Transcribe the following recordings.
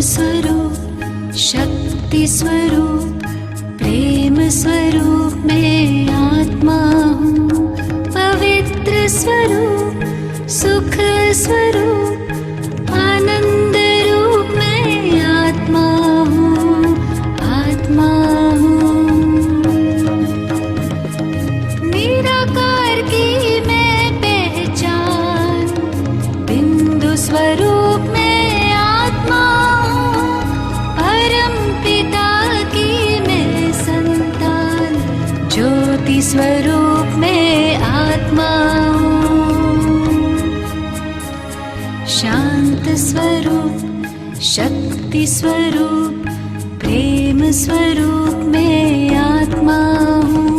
स्वरूप, शक्ति स्वरूप, प्रेम स्वरूप मैं आत्मा हूँ। पवित्र स्वरूप, सुख स्वरूप, आनंद रूप मैं आत्मा हूँ, आत्मा हूँ। निराकार की मैं पहचान, बिंदु स्वरूप मैं आत्मा हूँ। परम पिता की मैं संतान, ज्योति स्वरूप मैं आत्मा हूँ। शांत स्वरूप, शक्ति स्वरूप, प्रेम स्वरूप मैं आत्मा हूँ।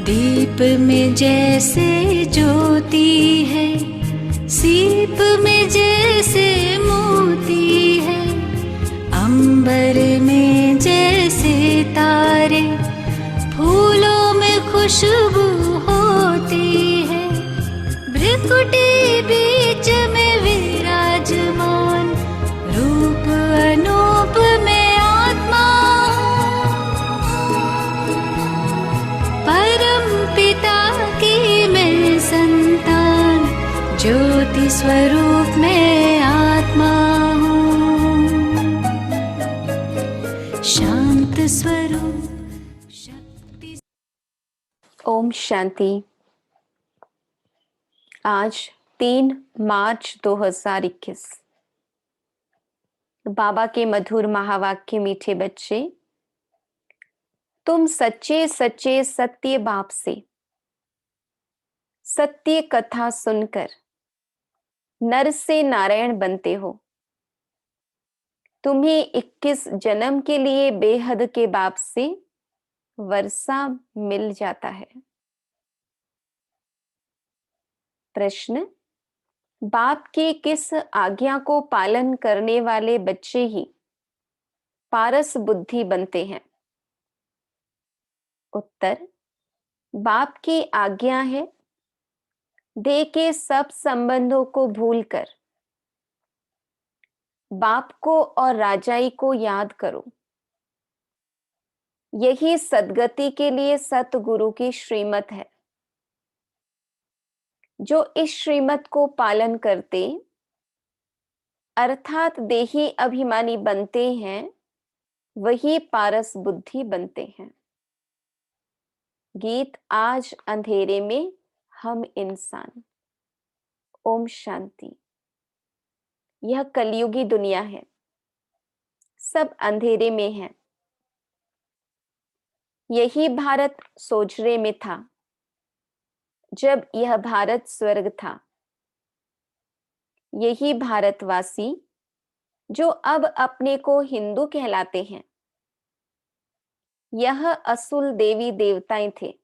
दीप में जैसे ज्योति है, सीप में जैसे मोती है, अंबर में जैसे तारे, फूलों में खुशबू होती है। भ्रिकुटी बीच में विराजमान, रूप अनूप में आत्मा हूँ। परम पिता की मैं संतान, ज्योति स्वरूप मैं आत्मा हूँ। शांत स्वरूप, शक्ति। ओम शांति। आज 3 मार्च 2021। बाबा के मधुर महावाक्य। मीठे बच्चे, तुम सच्चे सच्चे सत्य बाप से सत्य कथा सुनकर नर से नारायण बनते हो। तुम्हें 21 जन्म के लिए बेहद के बाप से वर्षा मिल जाता है। प्रश्न, बाप की किस आज्ञा को पालन करने वाले बच्चे ही पारस बुद्धि बनते हैं? उत्तर, बाप की आज्ञा है, देह के सब संबंधों को भूलकर बाप को और राजाई को याद करो। यही सद्गति के लिए सतगुरु की श्रीमत है। जो इस श्रीमत को पालन करते अर्थात देही अभिमानी बनते हैं, वही पारस बुद्धि बनते हैं। गीत, आज अंधेरे में हम इंसान। ओम शांति। यह कलयुगी दुनिया है, सब अंधेरे में है। यही भारत सोजरे में था जब यह भारत स्वर्ग था। यही भारतवासी जो अब अपने को हिंदू कहलाते हैं, यह असुल देवी देवताएं थे।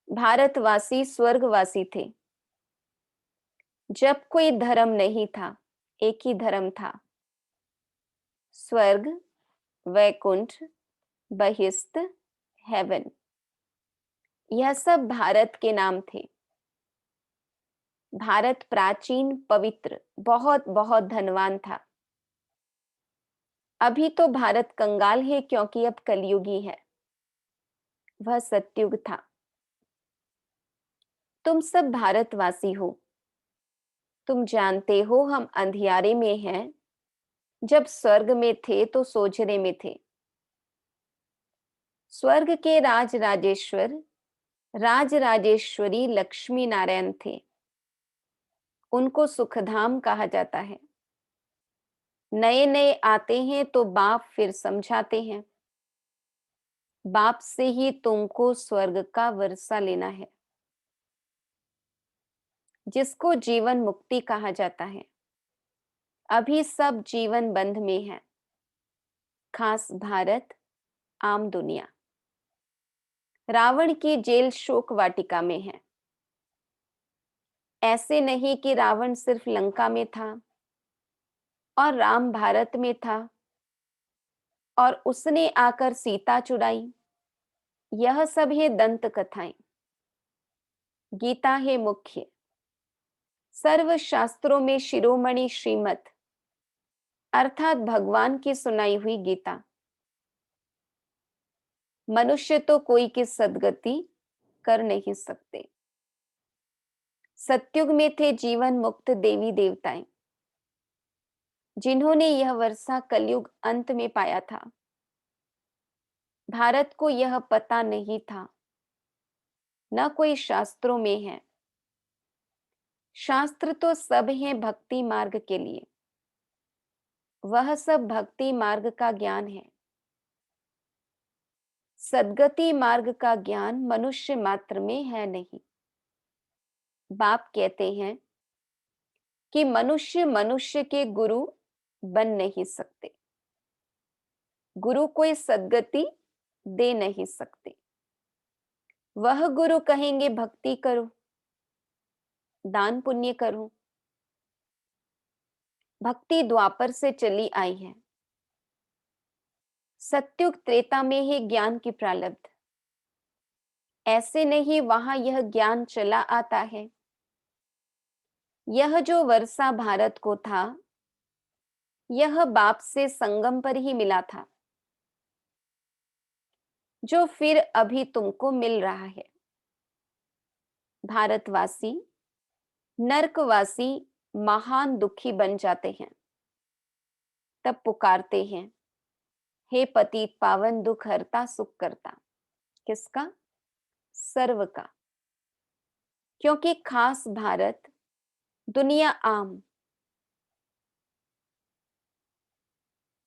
भारतवासी स्वर्गवासी थे जब कोई धर्म नहीं था, एक ही धर्म था। स्वर्ग, वैकुंठ, बहिष्ठ, हेवन, यह सब भारत के नाम थे। भारत प्राचीन, पवित्र, बहुत बहुत धनवान था। अभी तो भारत कंगाल है क्योंकि अब कलयुगी है। वह सत्युग था। तुम सब भारतवासी हो। तुम जानते हो हम अंधियारे में हैं। जब स्वर्ग में थे तो सोजरे में थे। स्वर्ग के राज राजेश्वर, राज राजेश्वरी लक्ष्मी नारायण थे। उनको सुखधाम कहा जाता है। नए नए आते हैं तो बाप फिर समझाते हैं। बाप से ही तुमको स्वर्ग का वर्षा लेना है, जिसको जीवन मुक्ति कहा जाता है। अभी सब जीवन बंध में है, खास भारत, आम दुनिया। रावण की जेल शोक वाटिका में है। ऐसे नहीं कि रावण सिर्फ लंका में था और राम भारत में था और उसने आकर सीता चुराई। यह सब है दंत कथाएं। गीता है मुख्य, सर्व शास्त्रों में शिरोमणि श्रीमत, अर्थात भगवान की सुनाई हुई गीता। मनुष्य तो कोई की सदगति कर नहीं सकते। सतयुग में थे जीवन मुक्त देवी देवताएं, जिन्होंने यह वर्षा कलयुग अंत में पाया था। भारत को यह पता नहीं था, न कोई शास्त्रों में है। शास्त्र तो सब हैं भक्ति मार्ग के लिए, वह सब भक्ति मार्ग का ज्ञान है। सदगति मार्ग का ज्ञान मनुष्य मात्र में है नहीं। बाप कहते हैं कि मनुष्य मनुष्य के गुरु बन नहीं सकते, गुरु कोई सदगति दे नहीं सकते। वह गुरु कहेंगे भक्ति करो, दान पुण्य करो। भक्ति द्वापर से चली आई है। सत्युग त्रेता में ही ज्ञान की प्रारब्ध। ऐसे नहीं वहां यह ज्ञान चला आता है। यह जो वर्षा भारत को था, यह बाप से संगम पर ही मिला था, जो फिर अभी तुमको मिल रहा है। भारतवासी नरकवासी महान दुखी बन जाते हैं, तब पुकारते हैं, हे पतित पावन दुख हरता सुख करता। किसका? सर्व का। क्योंकि खास भारत, दुनिया आम।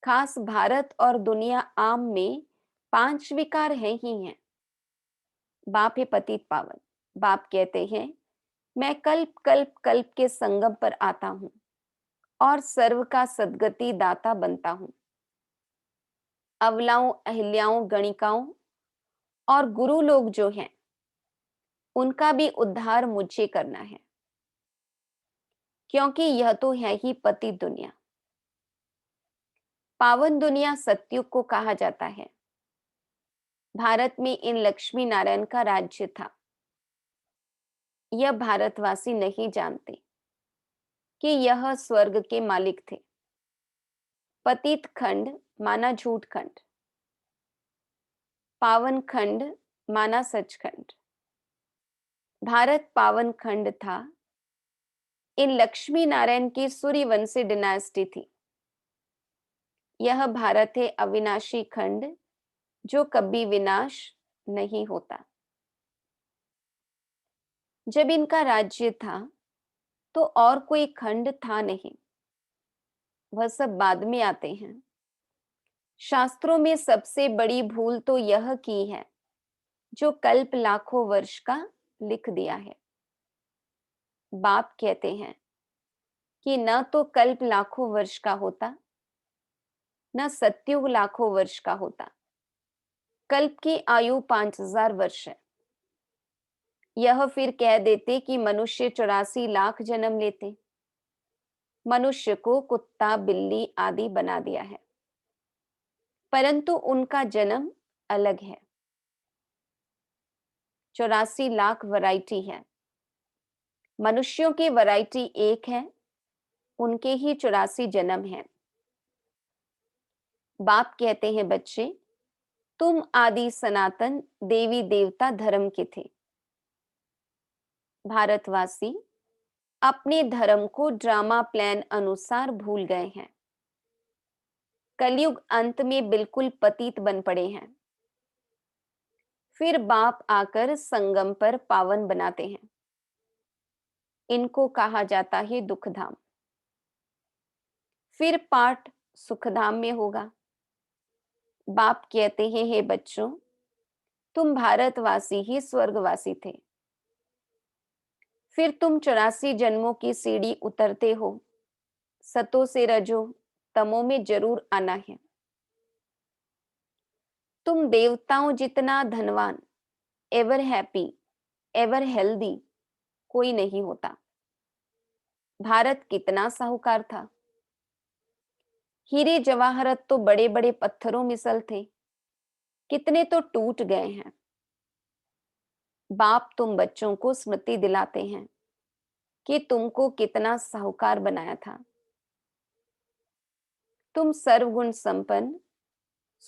खास भारत और दुनिया आम में 5 विकार हैं ही हैं। बाप है पतित पावन। बाप कहते हैं, मैं कल्प कल्प कल्प के संगम पर आता हूं और सर्व का सदगति दाता बनता हूं। अवलाओं, अहिल्याओं, गणिकाओं और गुरु लोग जो हैं, उनका भी उद्धार मुझे करना है, क्योंकि यह तो है ही पति दुनिया। पावन दुनिया सतयुग को कहा जाता है। भारत में इन लक्ष्मी नारायण का राज्य था। यह भारतवासी नहीं जानते कि यह स्वर्ग के मालिक थे। पतित खंड माना झूठ खंड, पावन खंड माना सचखंड। भारत पावन खंड था। इन लक्ष्मी नारायण की सूर्यवंशी डिनास्टी थी। यह भारत है अविनाशी खंड, जो कभी विनाश नहीं होता। जब इनका राज्य था तो और कोई खंड था नहीं, वह सब बाद में आते हैं। शास्त्रों में सबसे बड़ी भूल तो यह की है, जो कल्प लाखों वर्ष का लिख दिया है। बाप कहते हैं कि न तो कल्प लाखों वर्ष का होता, न सत्युग लाखों वर्ष का होता। कल्प की आयु 5000 वर्ष है। यह फिर कह देते कि मनुष्य 84 लाख जन्म लेते। मनुष्य को कुत्ता बिल्ली आदि बना दिया है, परंतु उनका जन्म अलग है। 84 लाख वैरायटी है। मनुष्यों की वैरायटी एक है, उनके ही 84 जन्म हैं। बाप कहते हैं, बच्चे तुम आदि सनातन देवी देवता धर्म के थे। भारतवासी अपने धर्म को ड्रामा प्लान अनुसार भूल गए हैं। कलयुग अंत में बिल्कुल पतित बन पड़े हैं। फिर बाप आकर संगम पर पावन बनाते हैं। इनको कहा जाता है दुखधाम। फिर पाठ सुखधाम में होगा। बाप कहते हैं, हे बच्चों, तुम भारतवासी ही स्वर्गवासी थे। फिर तुम 84 जन्मों की सीढ़ी उतरते हो। सतो से रजो तमो में जरूर आना है। तुम देवताओं जितना धनवान, एवर हैप्पी, एवर हेल्दी कोई नहीं होता। भारत कितना साहूकार था। हीरे जवाहरत तो बड़े बड़े पत्थरों मिसल थे, कितने तो टूट गए हैं। बाप तुम बच्चों को स्मृति दिलाते हैं कि तुमको कितना साहूकार बनाया था। तुम सर्वगुण संपन्न,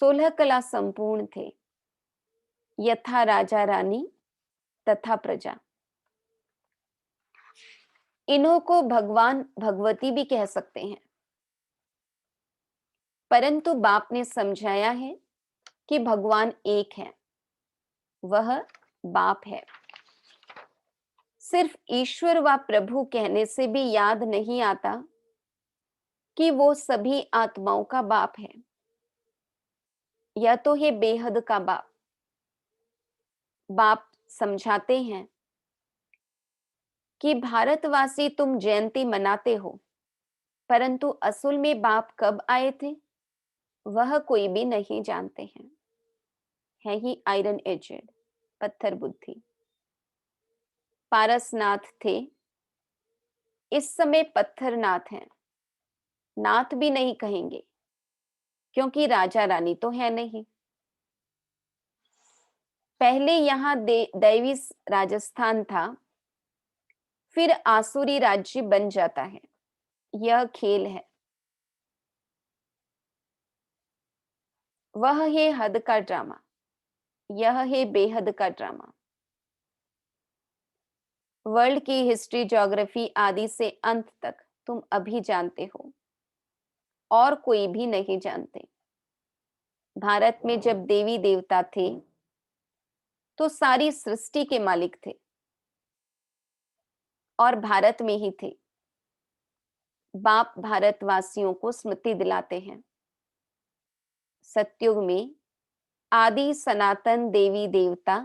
16 कला संपूर्ण थे, यथा राजा रानी तथा प्रजा। इन्हों को भगवान भगवती भी कह सकते हैं, परंतु बाप ने समझाया है कि भगवान एक है, वह बाप है। सिर्फ ईश्वर व प्रभु कहने से भी याद नहीं आता कि वो सभी आत्माओं का बाप है। यह तो है बेहद का बाप। बाप समझाते हैं कि भारतवासी तुम जयंती मनाते हो, परंतु असल में बाप कब आए थे वह कोई भी नहीं जानते हैं। है ही आयरन एजेड, पत्थर बुद्धि। पारसनाथ थे, इस समय पत्थरनाथ हैं। नाथ भी नहीं कहेंगे क्योंकि राजा रानी तो है नहीं। पहले यहाँ दैवी राजस्थान था, फिर आसुरी राज्य बन जाता है। यह खेल है, वह है हद का ड्रामा, यह है बेहद का ड्रामा। वर्ल्ड की हिस्ट्री, ज्योग्राफी आदि से अंत तक तुम अभी जानते हो, और कोई भी नहीं जानते। भारत में जब देवी देवता थे तो सारी सृष्टि के मालिक थे और भारत में ही थे। बाप भारतवासियों को स्मृति दिलाते हैं, सतयुग में आदि सनातन देवी देवता,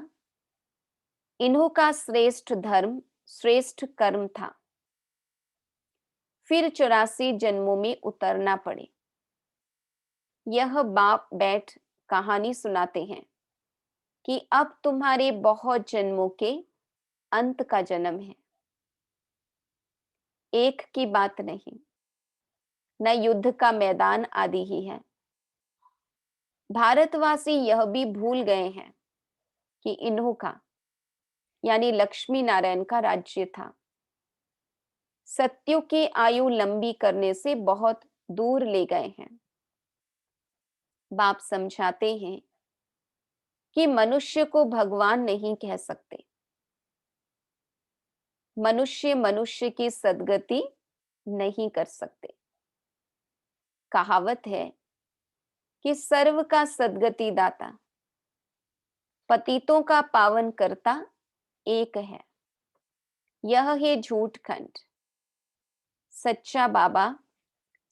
इन्हों का श्रेष्ठ धर्म, श्रेष्ठ कर्म था। फिर 84 जन्मों में उतरना पड़े। यह बाप बैठ कहानी सुनाते हैं कि अब तुम्हारे बहुत जन्मों के अंत का जन्म है। एक की बात नहीं, न युद्ध का मैदान आदि ही है। भारतवासी यह भी भूल गए हैं कि इन्हों का यानी लक्ष्मी नारायण का राज्य था। सत्यों की आयु लंबी करने से बहुत दूर ले गए हैं। बाप समझाते हैं कि मनुष्य को भगवान नहीं कह सकते। मनुष्य मनुष्य की सद्गति नहीं कर सकते। कहावत है कि सर्व का सद्गति दाता, पतितों का पावन करता एक है। यह है झूठ खंड। सच्चा बाबा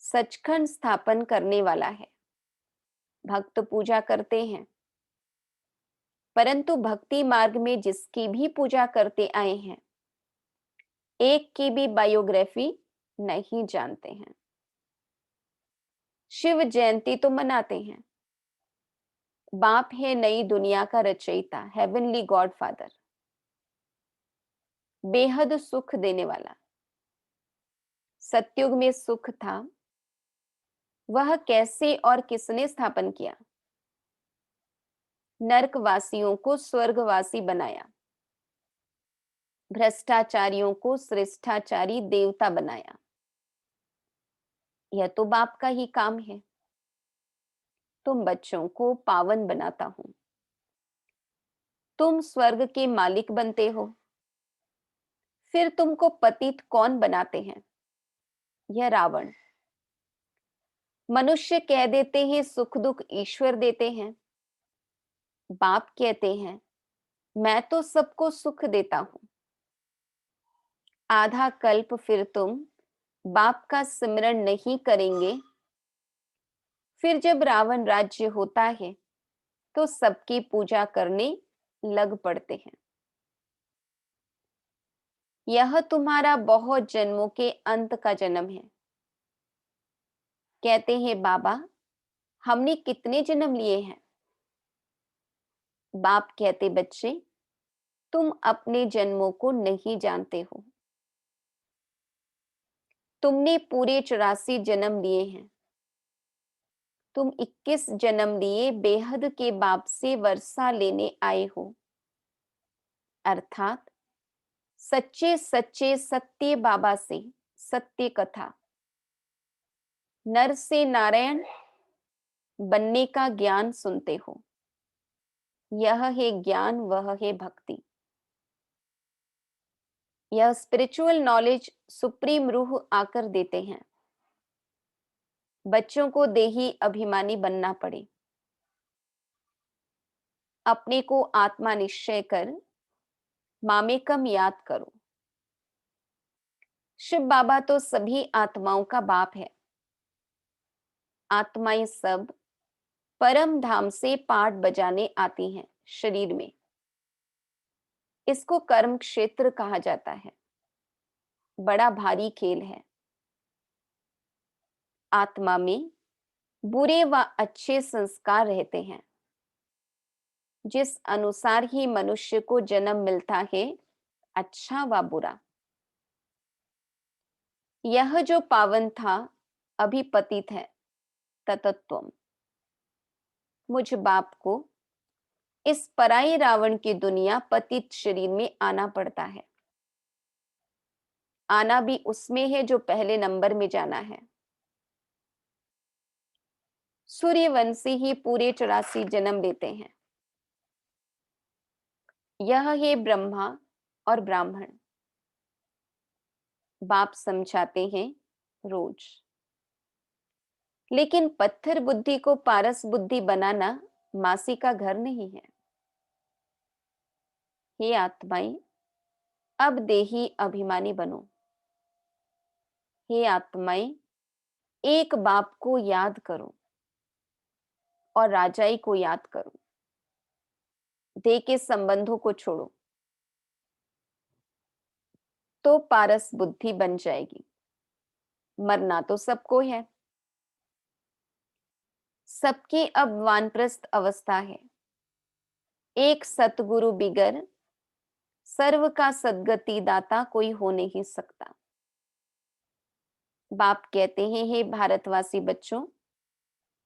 सचखंड स्थापन करने वाला है। भक्त पूजा करते हैं, परंतु भक्ति मार्ग में जिसकी भी पूजा करते आए हैं, एक की भी बायोग्राफी नहीं जानते हैं। शिव जयंती तो मनाते हैं। बाप है नई दुनिया का रचयिता, हेवनली गॉड फादर, बेहद सुख देने वाला। सतयुग में सुख था, वह कैसे और किसने स्थापन किया? नरकवासियों को स्वर्गवासी बनाया, भ्रष्टाचारियों को श्रेष्ठाचारी देवता बनाया। यह तो बाप का ही काम है। तुम बच्चों को पावन बनाता हूं। तुम स्वर्ग के मालिक बनते हो, फिर तुमको पतित कौन बनाते हैं? यह रावण। मनुष्य कह देते हैं सुख दुख ईश्वर देते हैं। बाप कहते हैं मैं तो सबको सुख देता हूं। आधा कल्प फिर तुम बाप का सिमरण नहीं करेंगे, फिर जब रावण राज्य होता है तो सबकी पूजा करने लग पड़ते हैं। यह तुम्हारा बहुत जन्मों के अंत का जन्म है। कहते हैं बाबा हमने कितने जन्म लिए हैं? बाप कहते बच्चे तुम अपने जन्मों को नहीं जानते हो। तुमने पूरे 84 जन्म लिए हैं। तुम 21 जन्म लिए बेहद के बाप से वर्षा लेने आए हो, अर्थात सच्चे सच्चे सत्य बाबा से सत्य कथा, नर से नारायण बनने का ज्ञान सुनते हो। यह है ज्ञान, वह है भक्ति। यह स्पिरिचुअल नॉलेज सुप्रीम रूह आकर देते हैं। बच्चों को देही अभिमानी बनना पड़े, अपने को आत्मा निश्चय कर मामेकम याद करो। शिव बाबा तो सभी आत्माओं का बाप है। आत्माएं सब परम धाम से पाठ बजाने आती हैं शरीर में। इसको कर्म क्षेत्र कहा जाता है। बड़ा भारी खेल है। आत्मा में बुरे व अच्छे संस्कार रहते हैं। जिस अनुसार ही मनुष्य को जन्म मिलता है, अच्छा व बुरा। यह जो पावन था अभी पतित है। ततत्वम। मुझ बाप को इस पराई रावण की दुनिया पतित शरीर में आना पड़ता है। आना भी उसमें है जो पहले नंबर में जाना है। सूर्यवंशी ही पूरे 84 जन्म लेते हैं। यह है ब्रह्मा और ब्राह्मण। बाप समझाते हैं रोज। लेकिन पत्थर बुद्धि को पारस बुद्धि बनाना मासी का घर नहीं है। हे आत्माएं, अब देही अभिमानी बनो। हे आत्माएं, एक बाप को याद करो और राजाई को याद करो। देह के संबंधों को छोड़ो तो पारस बुद्धि बन जाएगी। मरना तो सबको है। सबकी अब वानप्रस्थ अवस्था है। एक सतगुरु बिगर सर्व का सदगति दाता कोई हो नहीं सकता। बाप कहते हैं, हे भारतवासी बच्चों,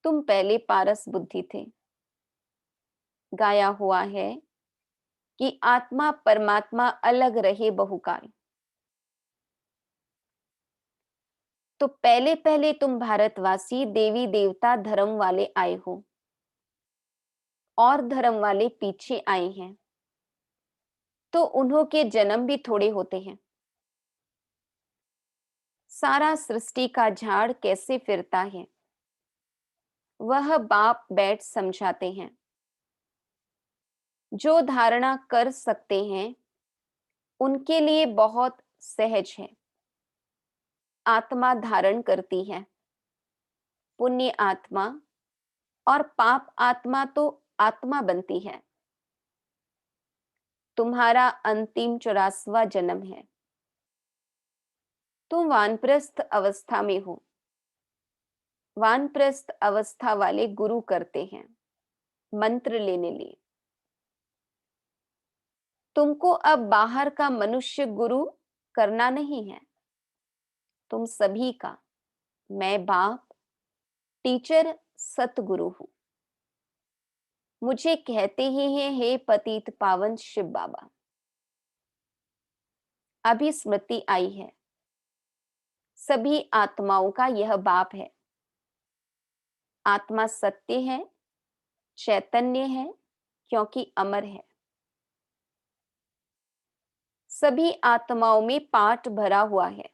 तुम पहले पारस बुद्धि थे। गाया हुआ है कि आत्मा परमात्मा अलग रहे बहुकाल। तो पहले पहले तुम भारतवासी देवी देवता धर्म वाले आए हो और धर्म वाले पीछे आए हैं। तो उन्हों के जन्म भी थोड़े होते हैं। सारा सृष्टि का झाड़ कैसे फिरता है, वह बाप बैठ समझाते हैं। जो धारणा कर सकते हैं उनके लिए बहुत सहज है। आत्मा धारण करती है। पुण्य आत्मा और पाप आत्मा तो आत्मा बनती है। तुम्हारा अंतिम 84वां जन्म है। तुम वानप्रस्थ अवस्था में हो। वानप्रस्थ अवस्था वाले गुरु करते हैं मंत्र लेने लिए। तुमको अब बाहर का मनुष्य गुरु करना नहीं है। तुम सभी का मैं बाप टीचर सतगुरु हूं। मुझे कहते ही हैं, हे पतित पावन शिव बाबा। अभी स्मृति आई है। सभी आत्माओं का यह बाप है। आत्मा सत्य है, चैतन्य है, क्योंकि अमर है। सभी आत्माओं में पाठ भरा हुआ है।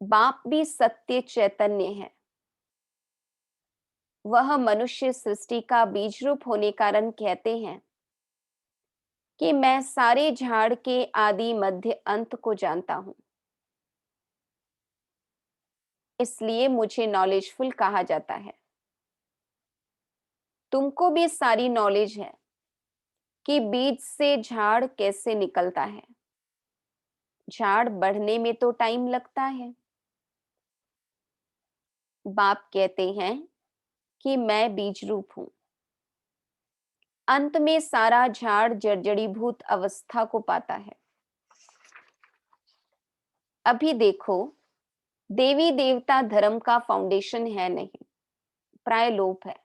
बाप भी सत्य चैतन्य है। वह मनुष्य सृष्टि का बीज रूप होने कारण कहते हैं कि मैं सारे झाड़ के आदि मध्य अंत को जानता हूं। इसलिए मुझे नॉलेजफुल कहा जाता है। तुमको भी सारी नॉलेज है कि बीज से झाड़ कैसे निकलता है। झाड़ बढ़ने में तो टाइम लगता है। बाप कहते हैं कि मैं बीज रूप हूं। अंत में सारा झाड़ जड़जड़ीभूत अवस्था को पाता है। अभी देखो, देवी देवता धर्म का फाउंडेशन है नहीं, प्राय लोप है।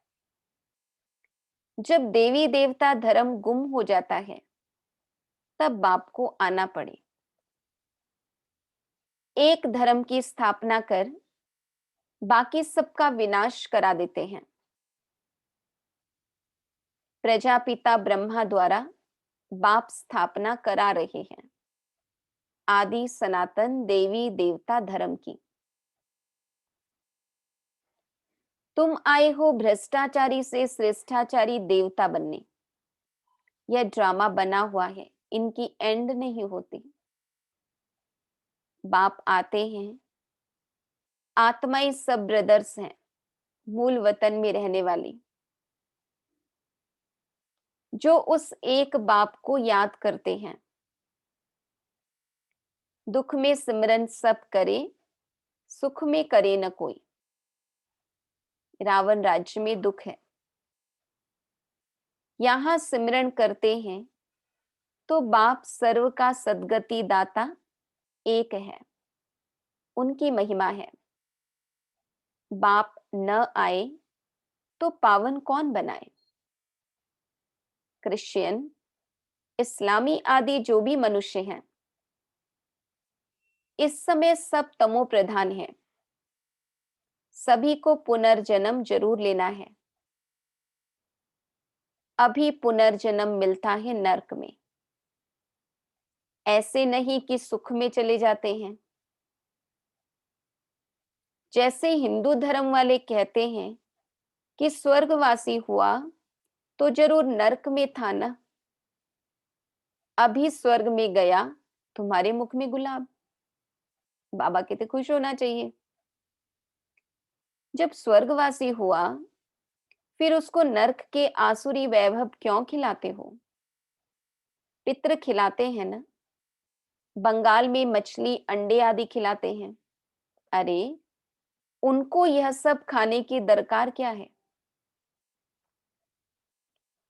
जब देवी देवता धर्म गुम हो जाता है तब बाप को आना पड़े, एक धर्म की स्थापना कर बाकी सबका विनाश करा देते हैं। प्रजापिता ब्रह्मा द्वारा बाप स्थापना करा रहे हैं आदि सनातन देवी देवता धर्म की। तुम आए हो भ्रष्टाचारी से श्रेष्ठाचारी देवता बनने। यह ड्रामा बना हुआ है, इनकी एंड नहीं होती। बाप आते हैं, आत्माएं सब ब्रदर्स हैं, मूल वतन में रहने वाली, जो उस एक बाप को याद करते हैं। दुख में सिमरन सब करे, सुख में करे न कोई। रावण राज्य में दुख है, यहां सिमरन करते हैं तो बाप सर्व का सद्गति दाता एक है, उनकी महिमा है। बाप न आए तो पावन कौन बनाए। क्रिश्चियन, इस्लामी आदि जो भी मनुष्य हैं, इस समय सब तमो प्रधान है। सभी को पुनर्जन्म जरूर लेना है। अभी पुनर्जन्म मिलता है नरक में, ऐसे नहीं कि सुख में चले जाते हैं। जैसे हिंदू धर्म वाले कहते हैं कि स्वर्गवासी हुआ तो जरूर नरक में था ना, अभी स्वर्ग में गया, तुम्हारे मुख में गुलाब। बाबा कहते खुश होना चाहिए। जब स्वर्गवासी हुआ फिर उसको नरक के आसुरी वैभव क्यों खिलाते हो। पितृ खिलाते हैं ना, बंगाल में मछली अंडे आदि खिलाते हैं। अरे उनको यह सब खाने की दरकार क्या है,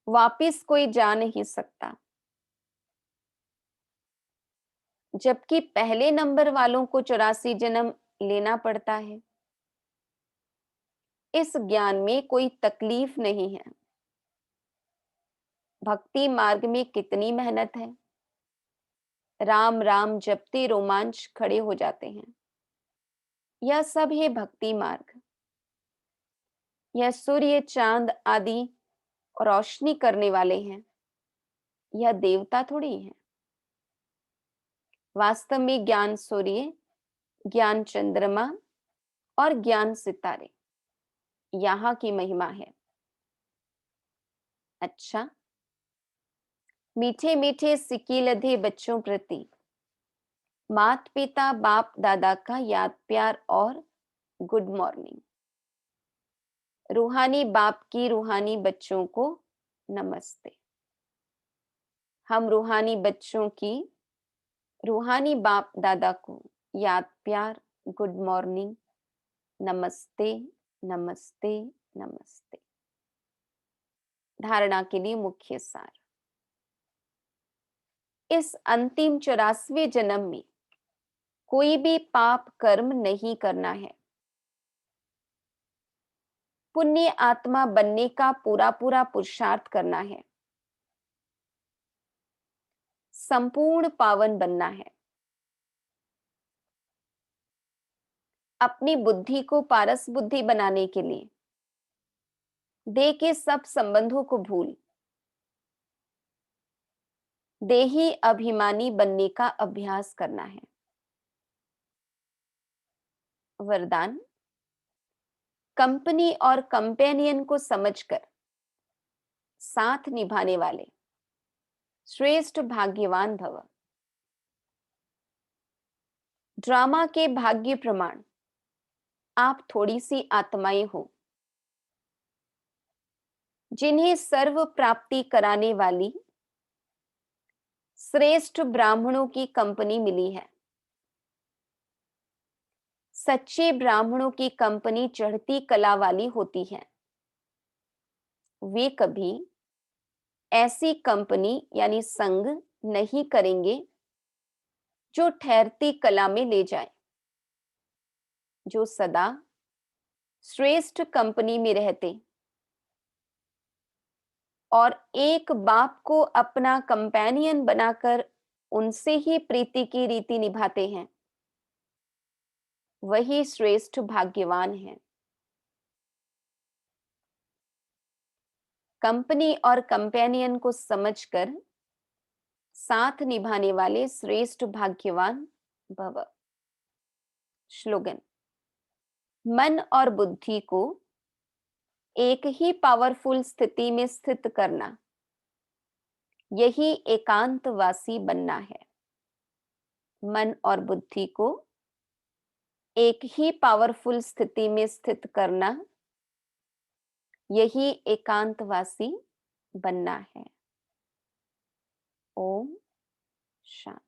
वापिस कोई जा नहीं सकता। जबकि पहले नंबर वालों को 84 जन्म लेना पड़ता है। इस ज्ञान में कोई तकलीफ नहीं है। भक्ति मार्ग में कितनी मेहनत है। राम राम जपते रोमांच खड़े हो जाते हैं। यह सब है भक्ति मार्ग। यह सूर्य चांद आदि रोशनी करने वाले हैं, यह देवता थोड़ी है। वास्तव में ज्ञान सूर्य, ज्ञान चंद्रमा और ज्ञान सितारे यहाँ की महिमा है। अच्छा, मीठे मीठे सिक्की लधे बच्चों प्रति मात पिता बाप दादा का याद प्यार और गुड मॉर्निंग। रूहानी बाप की रूहानी बच्चों को नमस्ते। हम रूहानी बच्चों की रूहानी बाप दादा को याद प्यार, गुड मॉर्निंग, नमस्ते नमस्ते नमस्ते। धारणा के लिए मुख्य सार, इस अंतिम 84वें जन्म में कोई भी पाप कर्म नहीं करना है। पुण्य आत्मा बनने का पूरा पूरा पुरुषार्थ करना है। संपूर्ण पावन बनना है। अपनी बुद्धि को पारस बुद्धि बनाने के लिए देह के सब संबंधों को भूल देही अभिमानी बनने का अभ्यास करना है। वरदान, कंपनी और कंपेनियन को समझकर साथ निभाने वाले श्रेष्ठ भाग्यवान भव। ड्रामा के भाग्य प्रमाण आप थोड़ी सी आत्माएं हो जिन्हें सर्व प्राप्ति कराने वाली श्रेष्ठ ब्राह्मणों की कंपनी मिली है। सच्चे ब्राह्मणों की कंपनी चढ़ती कला वाली होती है। वे कभी ऐसी कंपनी यानी संग नहीं करेंगे जो ठहरती कला में ले जाए, जो सदा श्रेष्ठ कंपनी में रहते और एक बाप को अपना कंपेनियन बनाकर उनसे ही प्रीति की रीति निभाते हैं, वही श्रेष्ठ भाग्यवान है। कंपनी और कंपेनियन को समझकर साथ निभाने वाले श्रेष्ठ भाग्यवान भव। स्लोगन: मन और बुद्धि को एक ही पावरफुल स्थिति में स्थित करना, यही एकांतवासी बनना है। मन और बुद्धि को एक ही पावरफुल स्थिति में स्थित करना, यही एकांतवासी बनना है। ओम शांति।